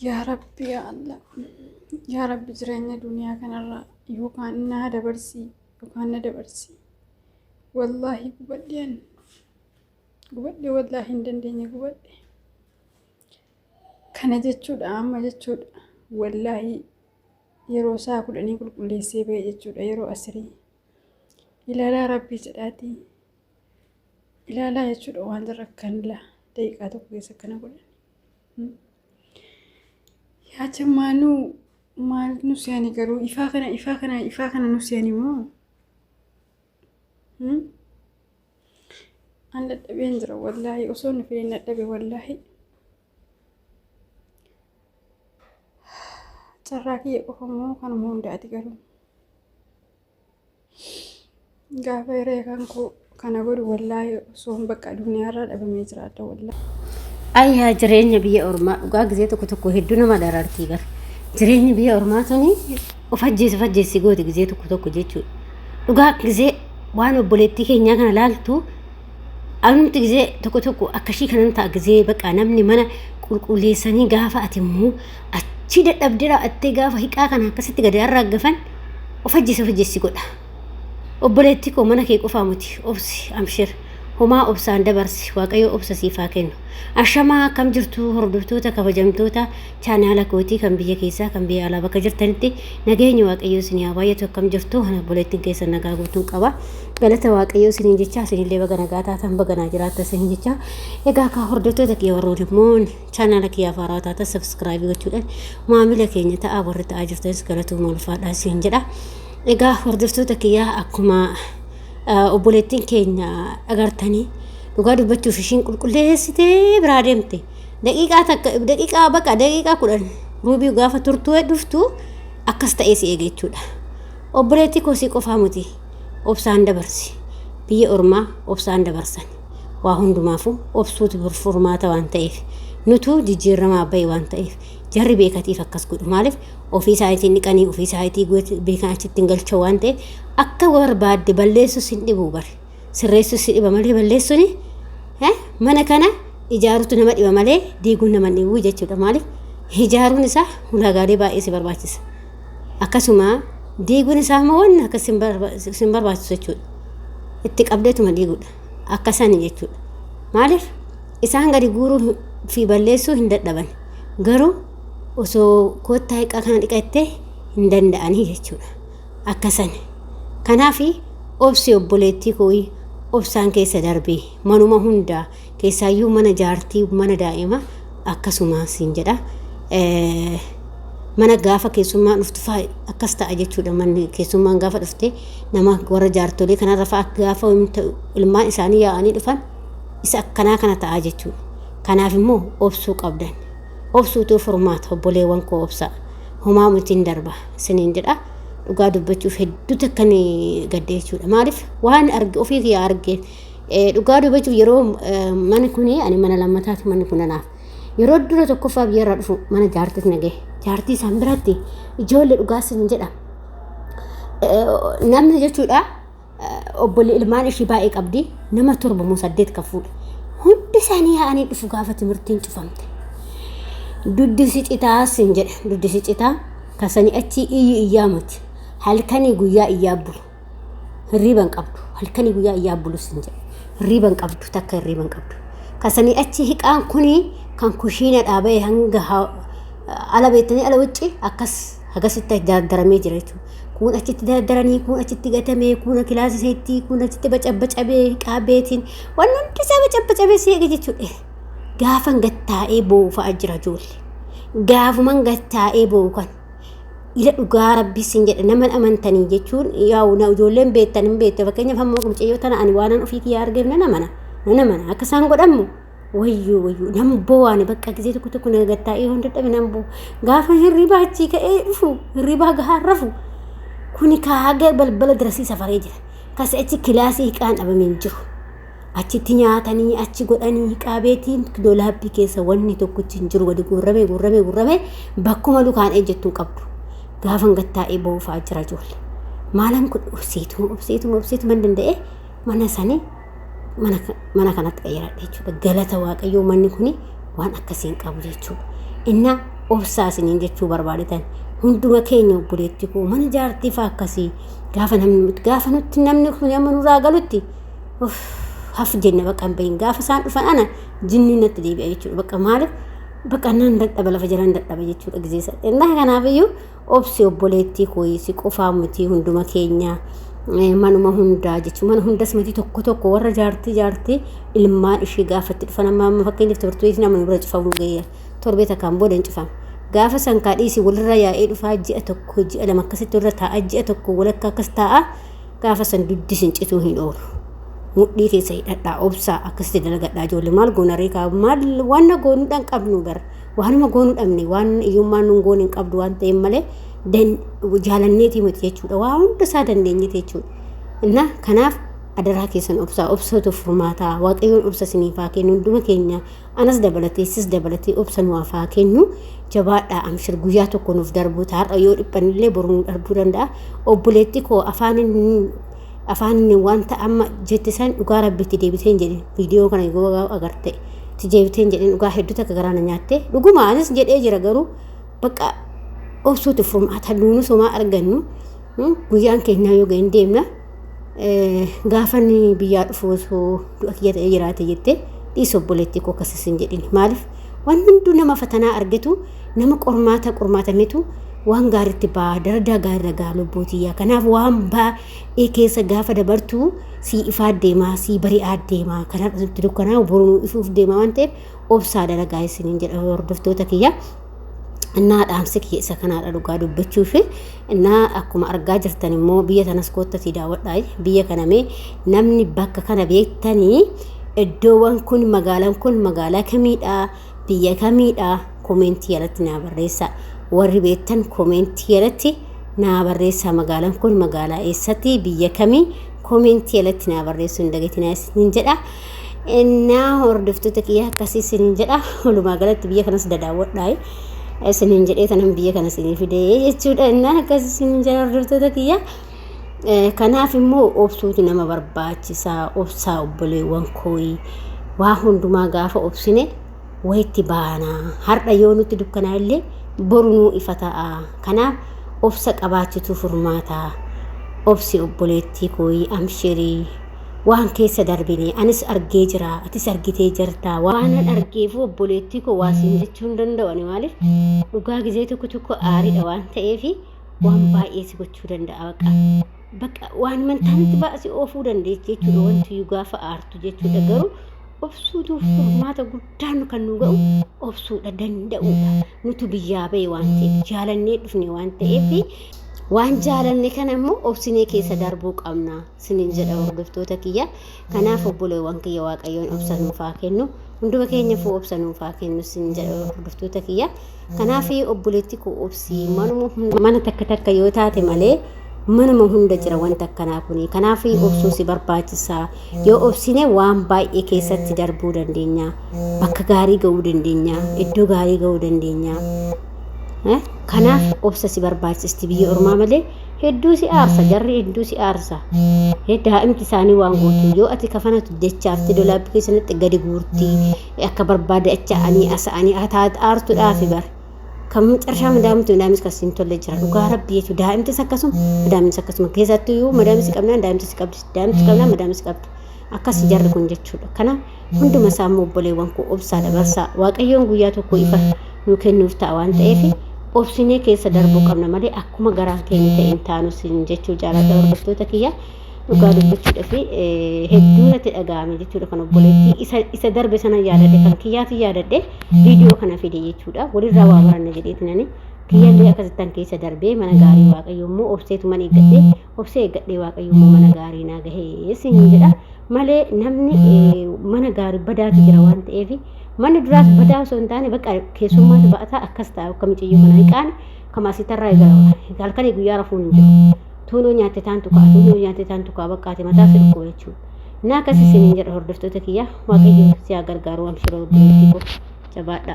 يا ربي يا الله يا ربي جرينا دنيا كان الرا يوكان نادا برسي يوكان نادا برسي والله قبلين قبلي والله هندنديني قبلي كان جتشود أما جتشود والله يرو ساكل أني كل سيبه جتشود يرو أسري إلى لا ربي جداتي إلى لا جتشود وهذا ركن لا دقيقة كويسة كنا قلنا يا جمانو ما نسياني قالوا إفاقنا نسياني مو أنا بينزر والله أصون في النبي والله تراكي أفهمه كان مون داتي قالوا غافيري كانكو كان أقول والله أصون بقى الدنيا راد أبي ميزرات والله أي هاجرين بيا أورما وقاعد زيتو كتوكو هدونا ما درارتي قال جرين بيا أورما تاني وفجي سيقود زيتو كتوكو جيتشو وقاعد زي وانو بوليتي كي نيانا لالتو أنت زي توكو أكشي كان أنت زي بقى نمني منا كل سني قافة أتمو أتشيد أبدرا أتجافة هيك أكنا كسيت قدر الرجفن وفجي سيقود وبوليتي كو منا كيكو فاموتي أبسي أمشير هما أبسان دبرسي واقعيو أبسسي فاكينو أشما كم جرتو هردوتوتا كفجمتوتا كان على كوتي كم بيا كيسا كم بيا على بك جرتنتي نجيني واقعيو سنيا بايتو كم جرتو هنا بوليتين كيسا نجاغوتون قوا غلطة واقعيو سنين جيتشا سنين اللي بغا نجاتا تم بغا نجراتا سنين جيتشا يقا كهردوتوتا كي وروني مون كان على كيا فاراتا سبسكرايب وتشودن معاملة كينيا تأبورت أجرتنس غلطو مولفادا سنين جدا يقا هردوتوتا كيا أكما obboleettiin keenya agartanii dhugaa dubbachuuf ishiin qulqulleessitee biraa deemte daqiiqaa 10 ruubii gaafa turtuu dhuftu akkas ta'ee si eege jechuudha. Obboleettii koosii qofaa muti obsaan dabarsi biyya ormaa obsaan dabarsan waa hundumaafu obsuutu furmaata waan ta'eef nutu jijjiiramaa bayi waan ta'eef jarri beekatiif akkas godhu maaliif ofii isaatiin niqanii ofii isaatii beekan achitti galchoo waan ta'eef akka barbaadde balleessu sin dhibu bare sirreessu si dhiba malee balleessuni mana kana ijaarutu nama dhiba malee diiguun nama dhibu jechuudha maaliif ijaaruun isaa ulagaalee baay'ee si barbaachisa akkasuma diiguun isaa immoo waan akka sin barbaachisu jechuudha itti qabdeetuma diiguudha akkasani jechuudha maaliif isaan gadi guuruu fi balleessuu hin dadhaban garuu osoo koottaa hiqaa kana dhiqattee hin danda'anii jechuudha akkasani kanaafi obsi obboleettii kooyi obsaan keessa darbee manuma hundaa keessaayyuu mana jaartii mana daa'ima akkasuma siin jedha mana gaafa keessummaan dhuftu fa'a akkas ta'a jechuudha manni keessummaan gaafa dhufte nama warra jaartolee kanarra fa'a gaafa ilmaan isaanii yaa'anii dhufan isa akkanaa kana ta'a jechuudha kanaaf immoo obsuu qabdan obsuutu furmaata obboleewwan koo obsaa homaa mutiin darba siniin jedha dhugaa dubbachuuf hedduu takkan gadde jechuudha maaliif waan arge ofii kiyya arge dhugaa dubbachuuf yeroo mana kuni ani mana lammataati manni kun naaf yeroo dura tokkoffaa biyyarra dhufu mana jaartii nagee jaartii isaan biratti ijoollee dhugaa siniin jedha namni jechuudha obbolee ilmaan ishii baay'ee qabdi nama 7 kan fuudha hundi isaanii yaa'anii dhufu gaafa timirtiin cufamte duddisi citaa sin jedha duddisi citaa kasanii achi iyyaa muti halkanii guyyaa iyyaa bulu hirriban qabdu halkanii guyyaa iyyaa bulu sin jedha hirriban qabdu takka hirriban qabdu kasanii achi hiqaan kuni kan kushiina dhaabee hanga ala beetanii ala wucci akkas hagasitti dardaramee jira jechuudha kun achitti dardaranii kun achitti gatamee kun kilaasa seetti kun achitti bacabbacabee qaabeetiin waan hundi isaa bacabbacabee si eege jechuudha gaafan gattaa'ee boo'u fa'a jira ijoollee gaafuman gattaa'ee boo'u kan ila dhugaa rabbii sin jedha nama amantanii jechuun yaa'u na ijoolleen beektan hin beekte fakkeenyaaf hamma qumceeyyoo tana ani waanan ofii kiyyaa argeef nana mana akka isaan godhamu wayyoo nam boo'aani bakka gisee tokko gattaa'ee hunda dhabe nam boo'u gaafa hirribaa achii ka'ee dhufu hirribaa gahaan rafu kuni kaaga balbala dirasii safaree jira kasi achi kilaasii hiqaan dhabamee jiru achitti nyaatanii achi godhanii qaabeetiin doolaabbii keessa wanni tokkochi hin jiru wadi gurramee bakkuma lukaan ejjettuu qabdu gaafan gattaa'ee boo'aa jira ijoollee maalan kun obseetu man danda'e mana sanii mana kanatti qayyaradhe jechuudha galata waaqayyoo manni kuni waan akkasiin qabu jechuudha inna obsaa isiniin jechuu barbaadetan hunduma keenya obboleetti koo mana jaartii faa akkasii gaafa nutti namni kun amma nurraa galutti haf jenna baqa bayin gaafa isaan dhufan ana jinni natti deebi'a jechuudha baqa maaliif baqa nan dadhaba lafa jiran dadhaba jechuudha gizeessa innaa kanaafiyyuu obsi obboleetti koo si qofaa miti hunduma keenya manuma hundaa jechuun mana hundas miti tokko warra jaartii ilmaan ishee gaafatti dhufan amma fakkeenyaaf turtuuti nama bira cufamu ga'eera torbee takkaan booda hin cufamu gaafa sankaadhiisi walirra yaa'ee dhufaa ji'a tokko ji'a lama akkasitti irra taa'a ji'a tokko walakka akkas taa'a gaafa san duddis hin cituu hin oolu mudhii keessa hidhadhaa obsaa akkasitti dalagadhaa ijoollee maal goona reekaa maal waan goonuudhaan qabnu bara waanuma goonuu dhabne waan iyyummaan nun goon hin qabdu waan ta'eef malee jaalanneetii miti jechuudha waa hunda isaa dandeenyeeti jechuudha inna kanaaf adaraa keessan obsatu furmaataa waaqayyoon obsa siniifaa kennu hunduma keenya anas dabalatee sis dabalatee obsa nuufaa kennu jabaadhaa amshir guyyaa tokko nuuf darbuu taarra yoo dhiphanillee boruu darbuu danda'a obboleetti koo afaan wanta amma jettisan dhugaa rabbitti deebiteen jedhin viidiyoo kana yoo agarte ti deebiteen jedhin dhugaa hedduu takka garaana nyaatte dhuguma anis jedhee jira garuu bakka obsuutu furmaata nuuni somaa argannu guyyaan keenya yoo ga'in deemna gaafani biyyaa dhufu osoo du'a kiyya ta'ee jiraate jettee dhiisa obboleetti koo akkasis hin jedhin maaliif waan hunduu nama fatanaa argatu nama qormaatametu waan gaariitti baa daradaa gaarii ragaa lubbuutiyyaa kanaaf waan baay'ee keessa gaafa dabartuu si ifaa deemaa si bari'aa deemaa kanarratti dukkanaa boruu ifuuf deemaa waan ta'eef obsaa dalagaa isiniin jedha hordoftoota kiyya innaa dhaamsi kiyya isa kanaadha dhugaa dubbachuuf innaa akkuma argaa jirtan immoo biyya tanas koottati daawwadhaa biyya kanamee namni bakka kana beektanii iddoowwan kun magaalaa kamiidha biyya kamiidha koomentii jalatti naa barreessaa warri beektan koomentii jalatti naa barreessaa magaalaan kun magaalaa eessatti biyya kamii koomentii jalatti naa barreessuu hin dagatinaa isiniin jedha innaa hordoftoota kiyya akkasii isiniin jedha walumaa galatti biyya kanas daawwadhaa isiniin jedhee tanan biyya kana isinii fidee jechuudha innaa akkasii isiniin jedha hordoftoota kiyya kanaaf immoo obsuutu nama barbaachisaa obsaa obboleewwan kooyi waa hundumaa gaafa obsine wayitti baanaa har'a yoo nutti dukkanaa illee borunuu ifa ta'a kanaaf obsa qabaachituu furmaataa obsi obboleettii kooyi amshirii waan keessa darbine anis argee jira atis argitee jirta waan argeefu obboleettii koo waasiin jechuu hin danda'ani maaliif dhugaa gizee tokko aariidha waan ta'eef waan baay'ee si gochuu danda'a baqa waan mantaanitti baasii oofuu dandeechi jechuudha wanti gaafa aartu jechuudha garuu obsuutu furmaata guddaan kan nu ga'u obsuudha danda'uudha nutu biyyaa ba'e waan ta'eef jaalannee dhufne waan ta'eef waan jaalanne kana immoo obsinee keessa darbuu qabna siniin jedha hordoftoota kiyya kanaaf obboleewwan kiyya waaqayyoon obsa nuufaa kennu hunduma keenya fuu obsa nuufaa kennu siniin jedha hordoftoota kiyya kanaaf obboleetti koo obsii mana takka yoo taate malee manuma hunda jira wanta akkanaa kuni kanaaf obsuu si barbaachisaa yoo obsine waan baay'ee keessatti darbuu dandeenya bakka gaarii ga'uu dandeenya iddoo gaarii ga'uu dandeenya kanaaf obsa si barbaachisti biyya ormaa malee hedduu si aarsa jarri hedduu si aarsa daa'imti isaanii waan gootu yoo ati kafanatu jechaafti dolaabbii keessatti gadi guurtii akka barbaada acha'anii asa'anii aartuudhaafi bar kam carshaa madaamis kasiin tolle jira dhugaa rabbi jechu daa'imtis akkasuma keessattuu madaamis qabnaan daa'imtis qabdi akkas jarri kun jechuudha kana hunduma isaa obboleewwan koo obsaa dabarsaa waaqayyoon guyyaa tokko ifa nu kennuuf ta'a waan ta'eef obsinee keessa darbuu qabna malee akkuma garaan keenya ta'een taanu sin jechuu jaalladha hordoftoota kiyya dhugaa dubbachuudhaaf hedduu natti dhaga'ame jechuudha kan obboleettii isa darbe sana yaadadhe kan kiyyaatu yaadadhe viidiyoo kana fide jechuudha walirraa waa baranna jedheetinani kiyyallee akkasittan keessa darbee mana gaarii waaqayyo immoo obseetu mana obsee eeggadhee waaqayyo immoo mana gaarii naa gahee sin jedha malee namni mana gaarii badaatu jira waan ta'eef manni duraas badaa osoo hin taane bakka keessummaatu ba'ataa akkas ta'a akka mucayyoo kana hiqaan kamaasitarraa eegala halkanii guyyaa rafuun hin jiru tuunoo nyaatte taantu kaa bakkaate mataa si dhukkoo jechuudha naa akkasii isiniin jedha hordoftoota kiyya waaqayyo si haa gargaaru amshiroo obboleettii koo jabaadha